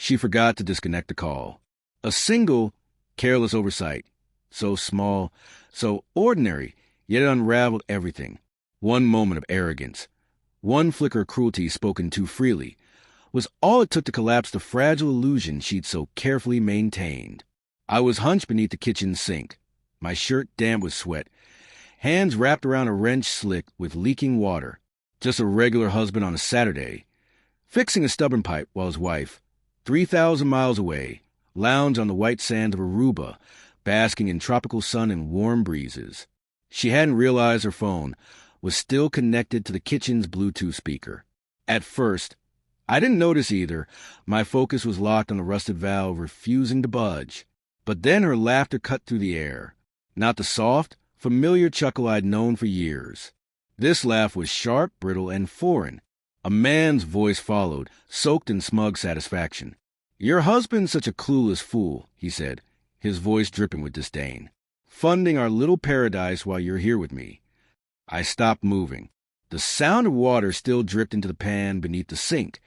She forgot to disconnect the call. A single, careless oversight. So small, so ordinary, yet it unraveled everything. One moment of arrogance, one flicker of cruelty spoken too freely, was all it took to collapse the fragile illusion she'd so carefully maintained. I was hunched beneath the kitchen sink, my shirt damp with sweat, hands wrapped around a wrench slick with leaking water, just a regular husband on a Saturday, fixing a stubborn pipe while his wife, 3,000 miles away, lounged on the white sand of Aruba, basking in tropical sun and warm breezes. She hadn't realized her phone was still connected to the kitchen's Bluetooth speaker. At first, I didn't notice either. My focus was locked on the rusted valve, refusing to budge. But then her laughter cut through the air. Not the soft, familiar chuckle I'd known for years. This laugh was sharp, brittle, and foreign. A man's voice followed, soaked in smug satisfaction. "Your husband's such a clueless fool," he said, his voice dripping with disdain. "Funding our little paradise while you're here with me." I stopped moving. The sound of water still dripped into the pan beneath the sink,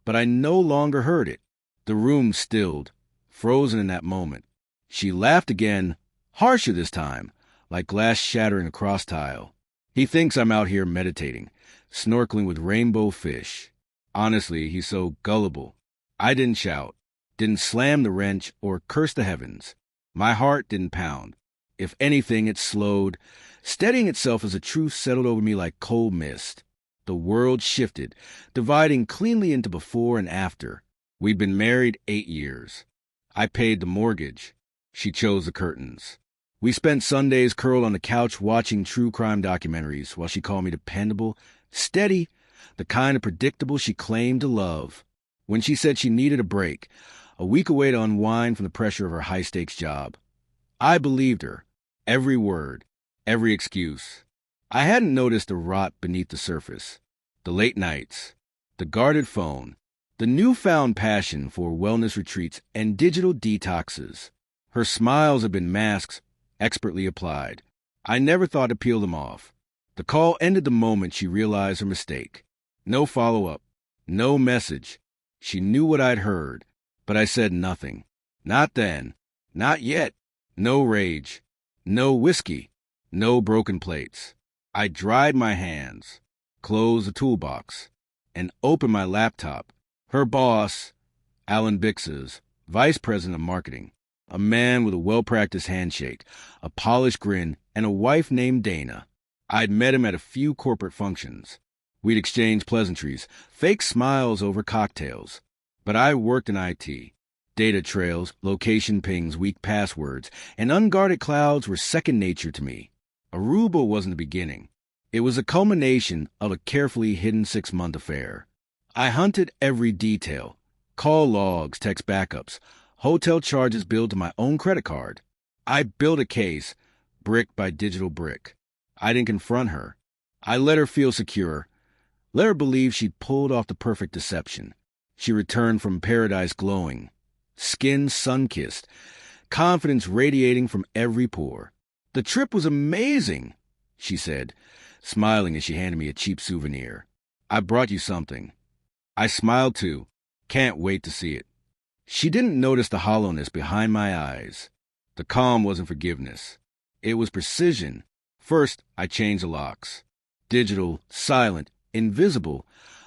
but I no longer heard it. The room stilled, frozen in that moment. She laughed again, harsher this time, like glass shattering across tile. "He thinks I'm out here meditating, snorkeling with rainbow fish. Honestly, he's so gullible." I didn't shout, didn't slam the wrench or curse the heavens. My heart didn't pound. If anything, it slowed, steadying itself as a truth settled over me like cold mist. The world shifted, dividing cleanly into before and after. We'd been married 8 years. I paid the mortgage. She chose the curtains. We spent Sundays curled on the couch watching true crime documentaries while she called me dependable, steady, the kind of predictable she claimed to love. When she said she needed a break, a week away to unwind from the pressure of her high-stakes job, I believed her, every word, every excuse. I hadn't noticed the rot beneath the surface, the late nights, the guarded phone, the newfound passion for wellness retreats and digital detoxes. Her smiles had been masks expertly applied. I never thought to peel them off. The call ended the moment she realized her mistake. No follow-up, no message. She knew what I'd heard, but I said nothing. Not then, not yet. No rage, no whiskey, no broken plates. I dried my hands, closed the toolbox, and opened my laptop. Her boss, Alan Bix's, vice president of marketing, a man with a well-practiced handshake, a polished grin, and a wife named Dana. I'd met him at a few corporate functions. We'd exchanged pleasantries, fake smiles over cocktails. But I worked in IT. Data trails, location pings, weak passwords, and unguarded clouds were second nature to me. Aruba wasn't the beginning. It was a culmination of a carefully hidden 6-month affair. I hunted every detail. Call logs, text backups, hotel charges billed to my own credit card. I built a case, brick by digital brick. I didn't confront her. I let her feel secure. Let her believe she'd pulled off the perfect deception. She returned from paradise glowing, skin sun-kissed, confidence radiating from every pore. "The trip was amazing," she said, smiling as she handed me a cheap souvenir. "I brought you something." I smiled too. Can't wait to see it. She didn't notice the hollowness behind my eyes. The calm wasn't forgiveness. It was precision. First, I changed the locks. Digital, silent, invisible,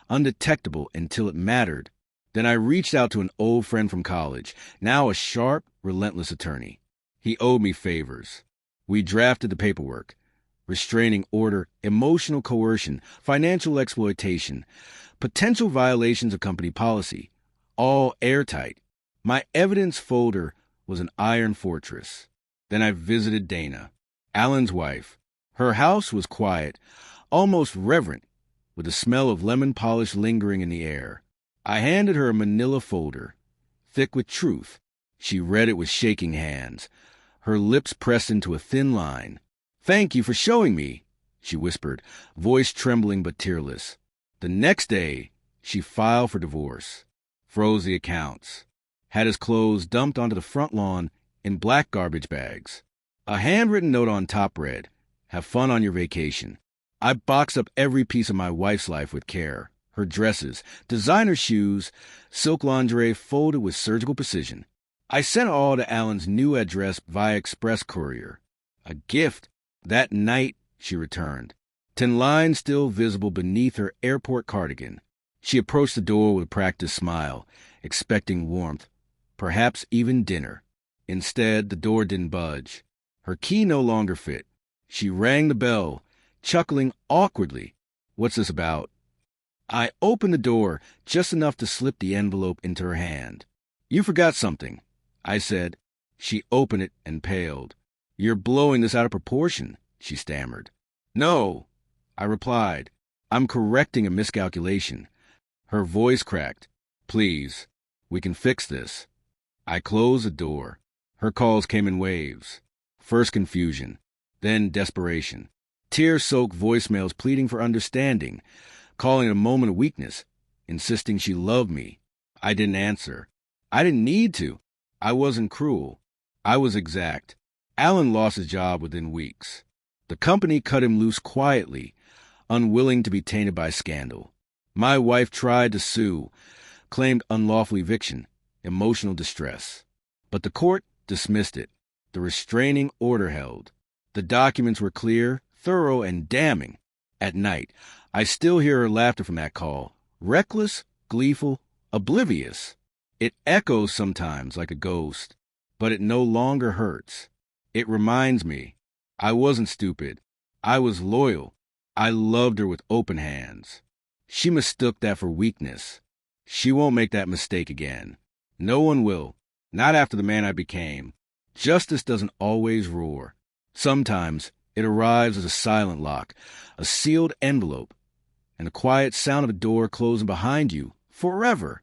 undetectable until it mattered. Then I reached out to an old friend from college, now a sharp, relentless attorney. He owed me favors. We drafted the paperwork. Restraining order, emotional coercion, financial exploitation, potential violations of company policy, all airtight. My evidence folder was an iron fortress. Then I visited Dana, Alan's wife. Her house was quiet, almost reverent, with the smell of lemon polish lingering in the air. I handed her a manila folder, thick with truth. She read it with shaking hands, her lips pressed into a thin line. "Thank you for showing me," she whispered, voice trembling but tearless. The next day, she filed for divorce, froze the accounts, had his clothes dumped onto the front lawn in black garbage bags. A handwritten note on top read, "Have fun on your vacation." I boxed up every piece of my wife's life with care. her dresses, designer shoes, silk lingerie folded with surgical precision. I sent all to Alan's new address via express courier. A gift. That night, she returned, 10 lines still visible beneath her airport cardigan. She approached the door with a practiced smile, expecting warmth, perhaps even dinner. Instead, the door didn't budge. Her key no longer fit. She rang the bell, chuckling awkwardly. "What's this about?" I opened the door just enough to slip the envelope into her hand. "You forgot something," I said. She opened it and paled. "You're blowing this out of proportion," she stammered. "No," I replied. "I'm correcting a miscalculation." Her voice cracked. "Please, we can fix this." I closed the door. Her calls came in waves. First confusion, then desperation. Tear-soaked voicemails pleading for understanding, calling it a moment of weakness, insisting she loved me. I didn't answer. I didn't need to. I wasn't cruel. I was exact. Alan lost his job within weeks. The company cut him loose quietly, unwilling to be tainted by scandal. My wife tried to sue, claimed unlawful eviction, emotional distress. But the court dismissed it. The restraining order held. The documents were clear, thorough, and damning. At night, I still hear her laughter from that call. Reckless, gleeful, oblivious. It echoes sometimes like a ghost, but it no longer hurts. It reminds me, I wasn't stupid. I was loyal. I loved her with open hands. She mistook that for weakness. She won't make that mistake again. No one will. Not after the man I became. Justice doesn't always roar. Sometimes it arrives as a silent lock, a sealed envelope, and the quiet sound of a door closing behind you forever.